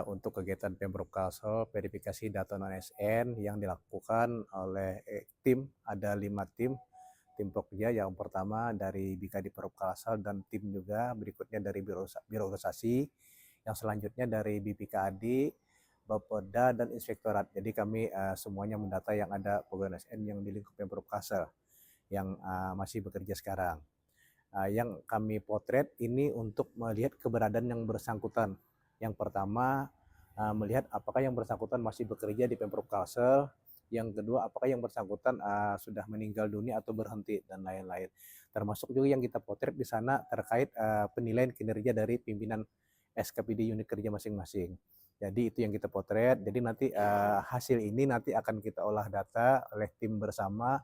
untuk kegiatan Pemprov Kalsel verifikasi data non-ASN yang dilakukan oleh tim, ada 5 tim Pokja. Yang pertama dari BKD Pemprov Kalsel dan tim juga berikutnya dari Biro Organisasi, yang selanjutnya dari BPKAD, Bapeda, dan Inspektorat. Jadi kami semuanya mendata yang ada pegawai ASN yang di lingkup Pemprov Kalsel yang masih bekerja sekarang. Yang kami potret ini untuk melihat keberadaan yang bersangkutan. Yang pertama, melihat apakah yang bersangkutan masih bekerja di Pemprov Kalsel. Yang kedua, apakah yang bersangkutan sudah meninggal dunia atau berhenti, dan lain-lain. Termasuk juga yang kita potret di sana terkait penilaian kinerja dari pimpinan SKPD unit kerja masing-masing. Jadi itu yang kita potret. Jadi nanti hasil ini nanti akan kita olah data oleh tim bersama.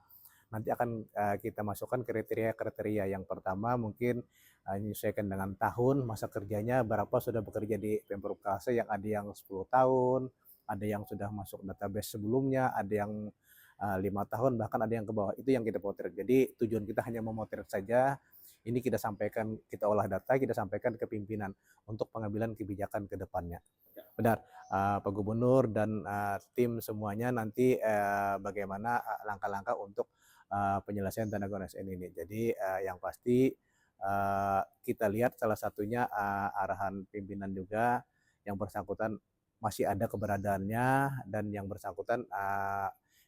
Nanti akan kita masukkan kriteria-kriteria. Yang pertama mungkin menyesuaikan dengan tahun masa kerjanya, berapa sudah bekerja di Pemprov Kalsel, yang ada yang 10 tahun, ada yang sudah masuk database sebelumnya, ada yang 5 tahun, bahkan ada yang ke bawah. Itu yang kita potret. Jadi tujuan kita hanya memotret saja. Ini kita sampaikan, kita olah data, kita sampaikan ke pimpinan untuk pengambilan kebijakan ke depannya. Benar, Pak Gubernur dan tim semuanya nanti bagaimana langkah-langkah untuk penyelesaian tenaga ASN ini. Jadi yang pasti kita lihat salah satunya arahan pimpinan juga, yang bersangkutan masih ada keberadaannya, dan yang bersangkutan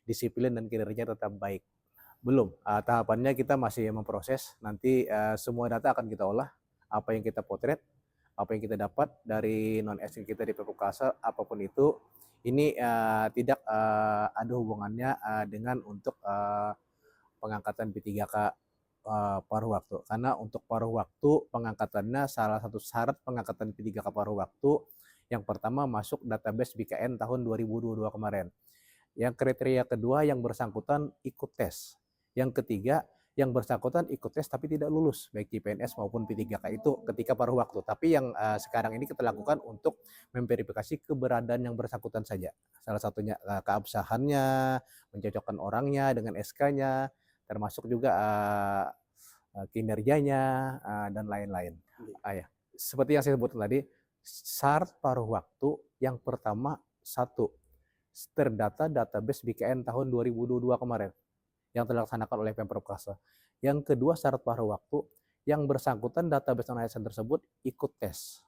disiplin dan kinerja tetap baik. Belum, tahapannya kita masih memproses. Nanti semua data akan kita olah, apa yang kita potret, apa yang kita dapat dari non-ASN kita di Pemprov Kalsel, apapun itu, ini tidak ada hubungannya dengan untuk pengangkatan P3K paruh waktu. Karena untuk paruh waktu pengangkatannya, salah satu syarat pengangkatan P3K paruh waktu, yang pertama masuk database BKN tahun 2022 kemarin. Yang kriteria kedua, yang bersangkutan ikut tes. Yang ketiga, yang bersangkutan ikut tes tapi tidak lulus, baik CPNS maupun P3K itu ketika paruh waktu. Tapi yang sekarang ini kita lakukan untuk memverifikasi keberadaan yang bersangkutan saja. Salah satunya keabsahannya, mencocokkan orangnya dengan SK-nya, termasuk juga kinerjanya dan lain-lain. Ya. Seperti yang saya sebutkan tadi, syarat paruh waktu yang pertama, satu, terdata database BKN tahun 2022 kemarin yang terlaksanakan oleh Pemprov Kalsel. Yang kedua, syarat paruh waktu yang bersangkutan database non-ASN tersebut ikut tes.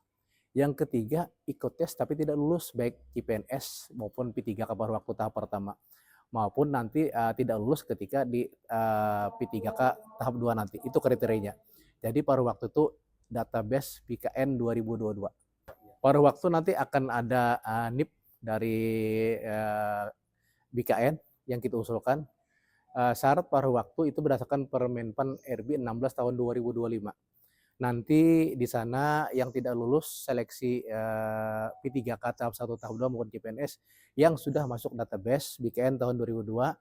Yang ketiga, ikut tes tapi tidak lulus, baik CPNS maupun P3K paruh waktu tahap pertama, maupun nanti tidak lulus ketika di P3K tahap 2 nanti. Itu kriterianya. Jadi paruh waktu itu database BKN 2022. Paruh waktu nanti akan ada NIP dari BKN yang kita usulkan. Syarat paruh waktu itu berdasarkan Permenpan RB 16 tahun 2025. Nanti di sana yang tidak lulus seleksi P3K tahap 1, tahap 2 maupun CPNS yang sudah masuk database BKN tahun 2002,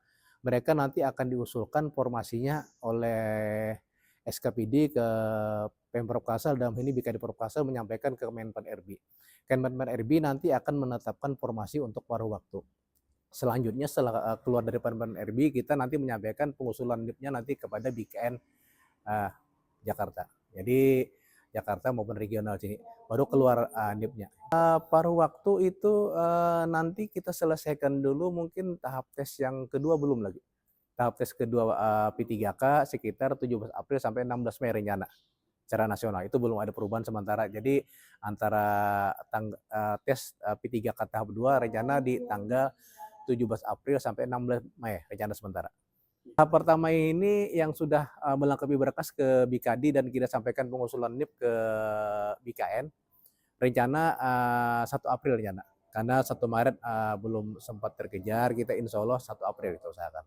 mereka nanti akan diusulkan formasinya oleh SKPD ke Pemprov Kalsel, dalam ini BKD Pemprov Kalsel menyampaikan ke Kemenpan RB. Kemenpan RB nanti akan menetapkan formasi untuk paruh waktu. Selanjutnya setelah keluar dari Kemenpan RB, kita nanti menyampaikan pengusulan NIP-nya nanti kepada BKN Jakarta. Jadi Jakarta maupun regional sini baru keluar NIP-nya. Paruh waktu itu nanti kita selesaikan dulu, mungkin tahap tes yang kedua belum lagi. Tahap tes kedua P3K sekitar 17 April sampai 16 Mei rencana secara nasional. Itu belum ada perubahan sementara. Jadi antara tes P3K tahap 2 rencana di tanggal 17 April sampai 16 Mei rencana sementara. Tahap pertama ini yang sudah melengkapi berkas ke BKD dan kita sampaikan pengusulan NIP ke BKN, rencana 1 April rencana. Karena 1 Maret belum sempat terkejar, kita insya Allah 1 April kita usahakan.